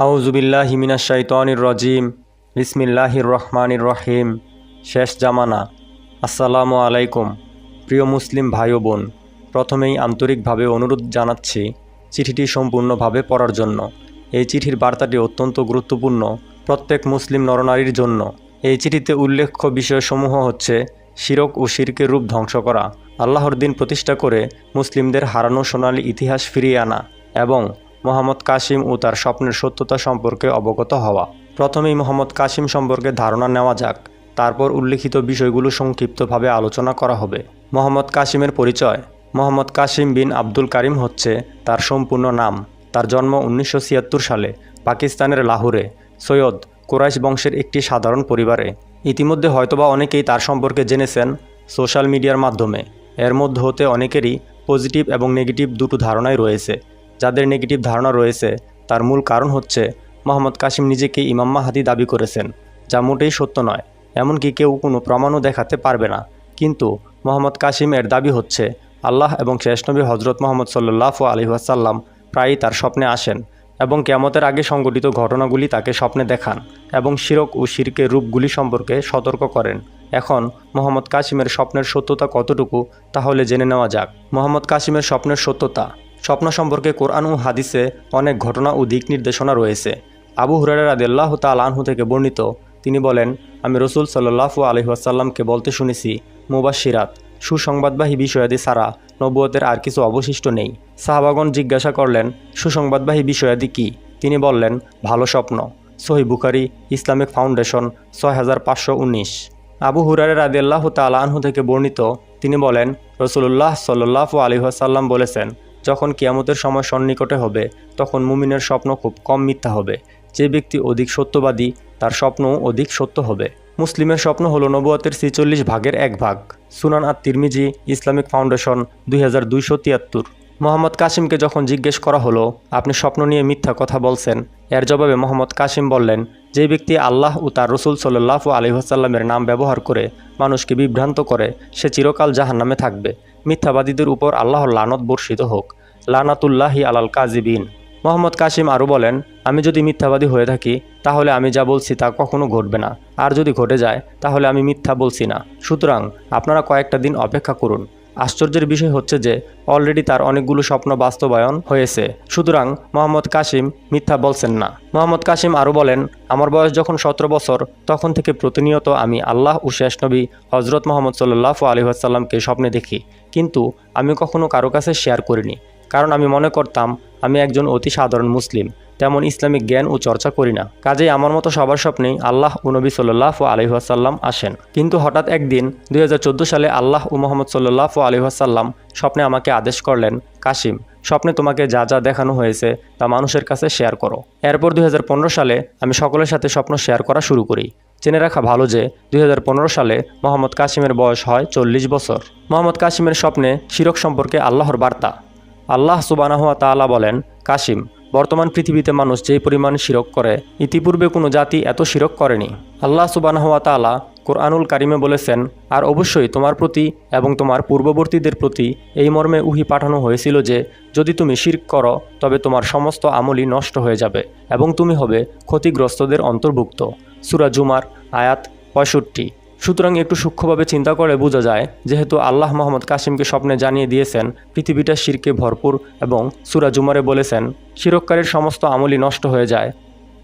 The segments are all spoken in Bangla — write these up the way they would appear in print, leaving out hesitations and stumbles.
আউযুবিল্লাহি মিনাশ শাইতানির রাজিম। বিসমিল্লাহির রহমানির রহিম। শেষ জামানা। আসসালামু আলাইকুম। প্রিয় মুসলিম ভাই ও বোন, প্রথমেই আন্তরিকভাবে অনুরোধ জানাচ্ছি চিঠিটি সম্পূর্ণভাবে পড়ার জন্য। এই চিঠির বার্তাটি অত্যন্ত গুরুত্বপূর্ণ প্রত্যেক মুসলিম নরনারীর জন্য। এই চিঠিতে উল্লেখ্য বিষয়সমূহ হচ্ছে শিরক ও শিরকের রূপ ধ্বংস করা, আল্লাহর দিন প্রতিষ্ঠা করে মুসলিমদের হারানো সোনালী ইতিহাস ফিরিয়ে আনা এবং মোহাম্মদ কাসিম ও তার স্বপ্নের সত্যতা সম্পর্কে অবগত হওয়া। প্রথমেই মোহাম্মদ কাসিম সম্পর্কে ধারণা নেওয়া যাক, তারপর উল্লিখিত বিষয়গুলো সংক্ষিপ্তভাবে আলোচনা করা হবে। মোহাম্মদ কাসিমের পরিচয়। মোহাম্মদ কাসিম বিন আব্দুল কারিম হচ্ছে তার সম্পূর্ণ নাম। তার জন্ম 1976 সালে পাকিস্তানের লাহোরে সৈয়দ কুরাইশ বংশের একটি সাধারণ পরিবারে। ইতিমধ্যে হয়তোবা অনেকেই তার সম্পর্কে জেনেছেন সোশ্যাল মিডিয়ার মাধ্যমে। এর মধ্যে হতে অনেকেরই পজিটিভ এবং নেগেটিভ দুটো ধারণাই রয়েছে। যাদের নেগেটিভ ধারণা রয়েছে তার মূল কারণ হচ্ছে মোহাম্মদ কাসিম নিজেকে ইমাম মাহদী দাবি করেছেন, যা মোটেই সত্য নয়। এমনকি কেউ কোনো প্রমাণও দেখাতে পারবে না। কিন্তু মোহাম্মদ কাসিম এর দাবি হচ্ছে আল্লাহ এবং শেষ নবী হজরত মুহাম্মদ সাল্লাল্লাহু আলাইহি ওয়াসাল্লাম প্রায়ই তার স্বপ্নে আসেন এবং কিয়ামতের আগে সংঘটিত ঘটনাগুলি তাকে স্বপ্নে দেখান এবং শিরক ও শিরকের রূপগুলি সম্পর্কে সতর্ক করেন। এখন মোহাম্মদ কাসিমের স্বপ্নের সত্যতা কতটুকু তাহলে জেনে নেওয়া যাক। মোহাম্মদ কাসিমের স্বপ্নের সত্যতা। স্বপ্ন সম্পর্কে কোরআন ও হাদিসে অনেক ঘটনা ও দিক নির্দেশনা রয়েছে। আবু হুরায়রা রাদিয়াল্লাহু তাআলা আনহু থেকে বর্ণিত, তিনি বলেন, আমি রাসূল সাল্লাল্লাহু আলাইহি ওয়াসাল্লামকে বলতে শুনেছি, মুবাশশিরাত, সুসংবাদবাহী বিষয়াদি ছাড়া নবুয়তের আর কিছু অবশিষ্ট নেই। সাহাবাগণ জিজ্ঞাসা করলেন, সুসংবাদবাহী বিষয়াদি কি? তিনি বললেন, ভালো স্বপ্ন। সহিহ বুখারী, ইসলামিক ফাউন্ডেশন, 6519। আবু হুরায়রা রাদিয়াল্লাহু তাআলা আনহু থেকে বর্ণিত, তিনি বলেন, রাসূলুল্লাহ সাল্লাল্লাহু আলাইহি ওয়াসাল্লাম বলেছেন, যখন কিয়ামতের সময় সন্নিকটে হবে তখন মুমিনের স্বপ্ন খুব কম মিথ্যা হবে। যে ব্যক্তি অধিক সত্যবাদী তার স্বপ্নও অধিক সত্য হবে। মুসলিমের স্বপ্ন হলো নবুয়তের 46 ভাগের 1 ভাগ। সুনান আত-তিরমিজি, ইসলামিক ফাউন্ডেশন, 2273। মোহাম্মদ কাসিমকে যখন জিজ্ঞেস করা হলো, আপনি স্বপ্ন নিয়ে মিথ্যা কথা বলছেন, এর জবাবে মোহাম্মদ কাসিম বললেন, যে ব্যক্তি আল্লাহ ও তার রাসূল সাল্লাল্লাহু আলাইহি ওয়াসাল্লামের নাম ব্যবহার করে মানুষকে বিভ্রান্ত করে সে চিরকাল জাহান্নামে থাকবে। মিথ্যাবাদীদের উপর আল্লাহর লানত বর্ষিত হোক। লানাতুল্লাহি আলাল কাযিবিন। মোহাম্মদ কাসিম আরও বলেন, আমি যদি মিথ্যাবাদী হয়ে থাকি তাহলে আমি যা বলছি তা কখনো ঘটবে না, আর যদি ঘটে যায় তাহলে আমি মিথ্যা বলছি না। সুতরাং আপনারা কয়েকটা দিন অপেক্ষা করুন। আশ্চর্যের বিষয় হচ্ছে যে অলরেডি তার অনেকগুলো স্বপ্ন বাস্তবায়ন হয়েছে। সুতরাং মোহাম্মদ কাসিম মিথ্যা বলছেন না। মোহাম্মদ কাসিম আরও বলেন, আমার বয়স যখন 17 বছর তখন থেকে প্রতিনিয়ত আমি আল্লাহ ও শেষ নবী হজরত মুহাম্মদ সাল্লাল্লাহু আলাইহি ওয়াসাল্লামকে স্বপ্নে দেখি, কিন্তু আমি কখনো কারো কাছে শেয়ার করিনি, কারণ আমি মনে করতাম আমি একজন অতি সাধারণ মুসলিম, তেমন ইসলামিক জ্ঞান ও চর্চা করি না। কাজেই আমার মতো সবার স্বপ্নেই আল্লাহ ও নবী সাল্লাল্লাহু আলাইহি ওয়াসাল্লাম আসেন। কিন্তু হঠাৎ একদিন 2014 সালে আল্লাহ ও মুহাম্মদ সাল্লাল্লাহু আলাইহি ওয়াসাল্লাম স্বপ্নে আমাকে আদেশ করলেন, কাসিম, স্বপ্নে তোমাকে যা যা দেখানো হয়েছে তা মানুষের কাছে শেয়ার করো। এরপর 2015 সালে আমি সকলের সাথে স্বপ্ন শেয়ার করা শুরু করি। জেনে রাখা ভালো যে 2015 সালে মোহাম্মদ কাসিমের বয়স হয় 40 বছর। মোহাম্মদ কাসিমের স্বপ্নে শিরক সম্পর্কে আল্লাহর বার্তা। আল্লাহ সুবহানাহু ওয়া তাআলা বলেন, কাসিম, বর্তমান পৃথিবীতে মানুষ যে পরিমাণ শিরক করে ইতিপূর্বে কোনো জাতি এত শিরক করেনি। আল্লাহ সুবহানাহু ওয়া তাআলা কোরআনুল কারিমে বলেছেন, আর অবশ্যই তোমার প্রতি এবং তোমার পূর্ববর্তীদের প্রতি এই মর্মে ওহী পাঠানো হয়েছিল যে যদি তুমি শিরক করো তবে তোমার সমস্ত আমলই নষ্ট হয়ে যাবে এবং তুমি হবে ক্ষতিগ্রস্তদের অন্তর্ভুক্ত। সূরা জুমার আয়াত 65। সুতরাং একটু সূক্ষ্মভাবে চিন্তা করে বোঝা যায়, যেহেতু আল্লাহ মোহাম্মদ কাসিমকে স্বপ্নে জানিয়ে দিয়েছেন পৃথিবীটা শিরকে ভরপুর এবং সূরা জুমারে বলেছেন শিরককারীর সমস্ত আমলই নষ্ট হয়ে যায়,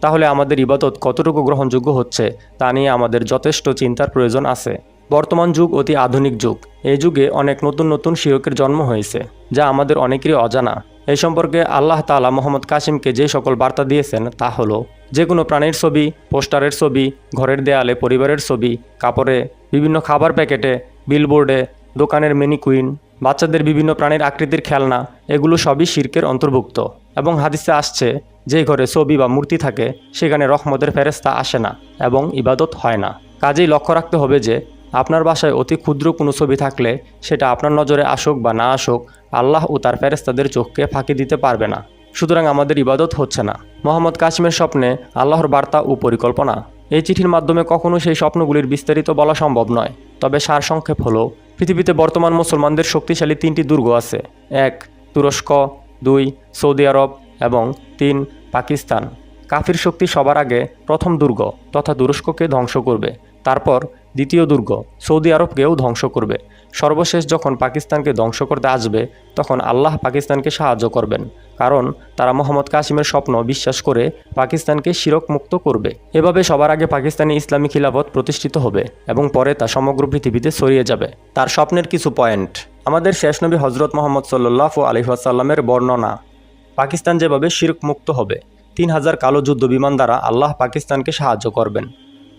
তাহলে আমাদের ইবাদত কতটুকু গ্রহণযোগ্য হচ্ছে তা নিয়ে আমাদের যথেষ্ট চিন্তার প্রয়োজন আছে। বর্তমান যুগ অতি আধুনিক যুগ। এই যুগে অনেক নতুন নতুন শিরকের জন্ম হয়েছে যা আমাদের অনেকেরই অজানা। এই সম্পর্কে আল্লাহ তাআলা মোহাম্মদ কাসিমকে যে সকল বার্তা দিয়েছেন তা হলো, যে কোনো প্রাণীর ছবি, পোস্টারের ছবি, ঘরের দেয়ালে পরিবারের ছবি, কাপড়ে, বিভিন্ন খাবার প্যাকেটে, বিলবোর্ডে, দোকানের মেনিকুইন, বাচ্চাদের বিভিন্ন প্রাণীর আকৃতির খেলনা, এগুলো সবই শিরকের অন্তর্ভুক্ত। এবং হাদিসে আসছে, যে ঘরে ছবি বা মূর্তি থাকে সেখানে রহমতের ফেরেশতা আসে না এবং ইবাদত হয় না। কাজেই লক্ষ্য রাখতে হবে যে আপনার বাসায় অতি ক্ষুদ্র কোনো ছবি থাকলে সেটা আপনার নজরে আসুক বা না আসুক, আল্লাহ ও তার ফেরেশতাদের চোখকে ফাঁকি দিতে পারবে না। সুতরাং আমাদের ইবাদত হচ্ছে না। মোহাম্মদ কাসিমের স্বপ্নে আল্লাহর বার্তা ও পরিকল্পনা। এই চিঠির মাধ্যমে কখনো সেই স্বপ্নগুলির বিস্তারিত বলা সম্ভব নয়, তবে সারসংক্ষেপ হলো, পৃথিবীতে বর্তমান মুসলমানদের শক্তিশালী 3টি দুর্গ আছে। 1 তুরস্ক, 2 সৌদি আরব এবং 3 পাকিস্তান। কাফির শক্তি সবার আগে প্রথম দুর্গ তথা তুরস্ককে ধ্বংস করবে, তারপর দ্বিতীয় দুর্গ সৌদি আরবকেও ধ্বংস করবে। সর্বশেষ যখন পাকিস্তানকে ধ্বংস করতে আসবে তখন আল্লাহ পাকিস্তানকে সাহায্য করবেন, কারণ তারা মোহাম্মদ কাসিমের স্বপ্ন বিশ্বাস করে পাকিস্তানকে শিরক মুক্ত করবে। এভাবে সবার আগে পাকিস্তানি ইসলামী খিলাফত প্রতিষ্ঠিত হবে এবং পরে তা সমগ্র পৃথিবীতে ছড়িয়ে যাবে। তার স্বপ্নের কিছু পয়েন্ট। আমাদের শেষ নবী হজরত মোহাম্মদ সাল্লাল্লাহু আলাইহি ওয়াসাল্লামের বর্ণনা। পাকিস্তান যেভাবে শিরক মুক্ত হবে, 3000 কালো যুদ্ধ বিমান দ্বারা আল্লাহ পাকিস্তানকে সাহায্য করবেন।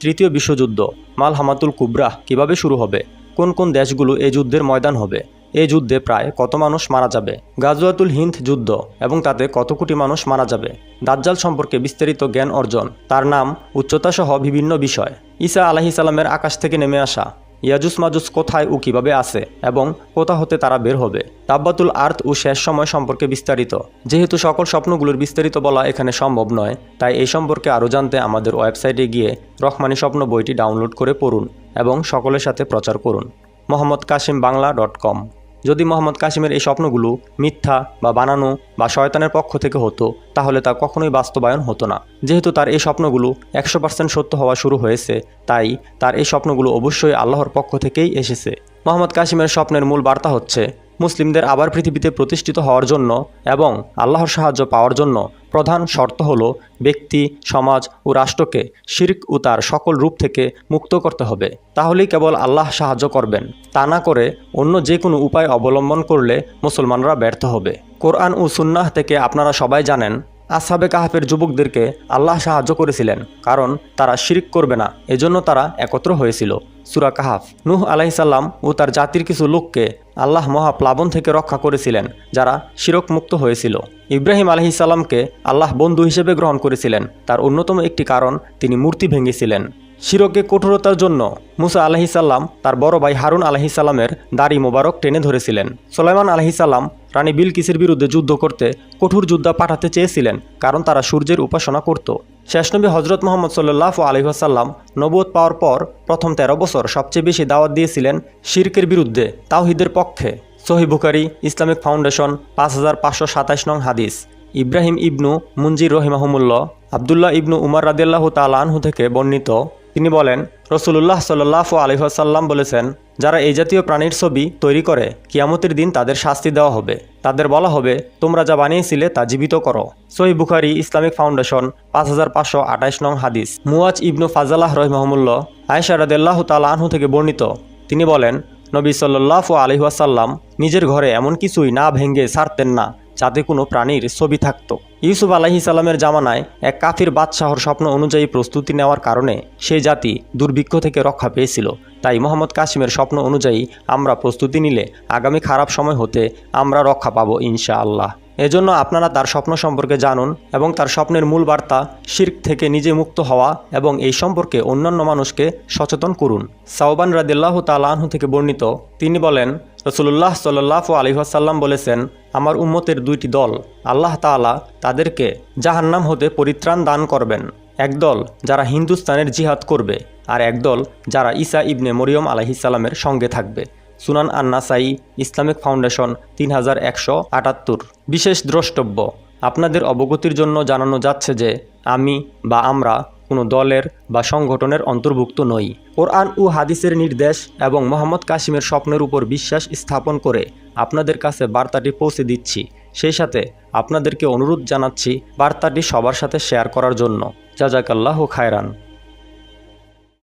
তৃতীয় বিশ্বযুদ্ধ মালহামাতুল কুবরা কিভাবে শুরু হবে, কোন কোন দেশগুলো এই যুদ্ধের ময়দান হবে, এই যুদ্ধে প্রায় কত মানুষ মারা যাবে, গাজওয়াতুল হিন্দ যুদ্ধ এবং তাতে কত কোটি মানুষ মারা যাবে, দাজ্জাল সম্পর্কে বিস্তারিত জ্ঞান অর্জন, তার নাম, উচ্চতা সহ বিভিন্ন বিষয়, ঈসা আলাইহিস সালামের আকাশ থেকে নেমে আসা, ইয়াজুজ মাজুজ কোথায় ও কিভাবে আছে এবং কোথা হতে তারা বের হবে, তাব্বাতুল আর্থ ও শেষ সময় সম্পর্কে বিস্তারিত। যেহেতু সকল স্বপ্নগুলোর বিস্তারিত বলা এখানে সম্ভব নয়, তাই এই সম্পর্কে আরও জানতে আমাদের ওয়েবসাইটে গিয়ে রহমানি স্বপ্ন বইটি ডাউনলোড করে পড়ুন এবং সকলের সাথে প্রচার করুন। mohammodkasimBangla.com। যদি মোহাম্মদ কাসিমের এই স্বপ্নগুলো মিথ্যা বা বানানো বা শয়তানের পক্ষ থেকে হতো তাহলে তা কখনোই বাস্তবায়ন হতো না। যেহেতু তার এই স্বপ্নগুলো 100% সত্য হওয়া শুরু হয়েছে, তাই তার এই স্বপ্নগুলো অবশ্যই আল্লাহর পক্ষ থেকেই এসেছে। মোহাম্মদ কাসিমের স্বপ্নের মূল বার্তা হচ্ছে, মুসলিমদের আবার পৃথিবীতে প্রতিষ্ঠিত হওয়ার জন্য এবং আল্লাহর সাহায্য পাওয়ার জন্য প্রধান শর্ত হল ব্যক্তি, সমাজ ও রাষ্ট্রকে শিরক ও তার সকল রূপ থেকে মুক্ত করতে হবে। তাহলেই কেবল আল্লাহ সাহায্য করবেন, তা না করে অন্য যে কোনো উপায় অবলম্বন করলে মুসলমানরা ব্যর্থ হবে। কোরআন ও সুন্নাহ থেকে আপনারা সবাই জানেন, আসহাবে কাহাফের যুবকদেরকে আল্লাহ সাহায্য করেছিলেন, কারণ তারা শিরক করবে না, এজন্য তারা একত্র হয়েছিল। সূরা কাহাফ। নূহ আলাইহিসসালাম ও তার জাতির কিছু লোককে আল্লাহ মহাপ্লাবন থেকে রক্ষা করেছিলেন, যারা শিরক মুক্ত হয়েছিল। ইব্রাহিম আলাইহিসসালামকে আল্লাহ বন্ধু হিসেবে গ্রহণ করেছিলেন, তার অন্যতম একটি কারণ তিনি মূর্তি ভেঙেছিলেন। শিরকে কঠোরতার জন্য মুসা আলাইহিসসালাম তার বড় ভাই হারুন আলাইহিসসালামের দাড়ি মোবারক টেনে ধরেছিলেন। সুলাইমান আলাইহিসসালাম রানী বিলকিসের বিরুদ্ধে যুদ্ধ করতে কঠোর যোদ্ধা পাঠাতে চেয়েছিলেন, কারণ তারা সূর্যের উপাসনা করত। শেষ নবী হজরত মোহাম্মদ সাল্লাল্লাহু আলাইহি ওয়াসাল্লাম নবুয়ত পাওয়ার পর প্রথম 13 বছর সবচেয়ে বেশি দাওয়াত দিয়েছিলেন শিরকের বিরুদ্ধে, তাওহীদের পক্ষে। সহিহ বুখারী, ইসলামিক ফাউন্ডেশন, 5527 নং হাদিস। ইব্রাহিম ইবনু মুনজির রহিমাহুমুল্লাহ আবদুল্লাহ ইবনু উমর রাদিয়াল্লাহু তাআলা আনহু থেকে বর্ণিত, তিনি বলেন, রাসূলুল্লাহ সাল্লাল্লাহু আলাইহি ওয়াসাল্লাম বলেছেন, যারা এই জাতীয় প্রাণীর ছবি তৈরি করে কিয়ামতের দিন তাদের শাস্তি দেওয়া হবে। তাদের বলা হবে, তোমরা যা বানিয়েছিলে তা জীবিত করো। সহিহ বুখারী, ইসলামিক ফাউন্ডেশন, 5528 নং হাদিস। মুয়াজ ইবনু ফাজালাহ রহিমাহুমুল্লাহ আয়েশা রাদিয়াল্লাহু তাআলা আনহু থেকে বর্ণিত, তিনি বলেন, নবী সাল্লাল্লাহু আলাইহি ওয়াসাল্লাম নিজের ঘরে এমন কিছুই না ভেঙে ছাড়তেন না যাতে কোনো প্রাণীর ছবি থাকত। ইউসুফ আলাইহিস সালামের জামানায় এক কাফির বাদশাহর স্বপ্ন অনুযায়ী প্রস্তুতি নেওয়ার কারণে সেই জাতি দুর্ভিক্ষ থেকে রক্ষা পেয়েছিল। তাই মোহাম্মদ কাসিমের স্বপ্ন অনুযায়ী আমরা প্রস্তুতি নিলে আগামী খারাপ সময় হতে আমরা রক্ষা পাবো ইনশাআল্লাহ। এজন্য আপনারা তার স্বপ্ন সম্পর্কে জানুন এবং তার স্বপ্নের মূল বার্তা শিরক থেকে নিজে মুক্ত হওয়া এবং এই সম্পর্কে অন্যান্য মানুষকে সচেতন করুন। সাওবান রাদিয়াল্লাহু তাআলা আনহু থেকে বর্ণিত, তিনি বলেন, রাসূলুল্লাহ সাল্লাল্লাহু আলাইহি ওয়াসাল্লাম বলেছেন, আমার উম্মতের দুইটি দল, আল্লাহ তাআলা তাদেরকে জাহান্নাম হতে পরিত্রাণ দান করবেন। একদল যারা হিন্দুস্তানের জিহাদ করবে, আর একদল যারা ঈসা ইবনে মরিয়ম আলাইহিস সালামের সঙ্গে থাকবে। সুনান আন-নাসাই, ইসলামিক ফাউন্ডেশন, 3178। বিশেষ দ্রষ্টব্য, আপনাদের অবগতির জন্য জানানো যাচ্ছে যে আমি বা আমরা কোনো দলের বা সংগঠনের অন্তর্ভুক্ত নই। কোরআন ও হাদিসের নির্দেশ এবং মোহাম্মদ কাসিমের স্বপ্নের উপর বিশ্বাস স্থাপন করে আপনাদের কাছে বার্তাটি পৌঁছে দিচ্ছি। সেই সাথে আপনাদেরকে অনুরোধ জানাচ্ছি বার্তাটি সবার সাথে শেয়ার করার জন্য। জাযাকাল্লাহু খায়রান।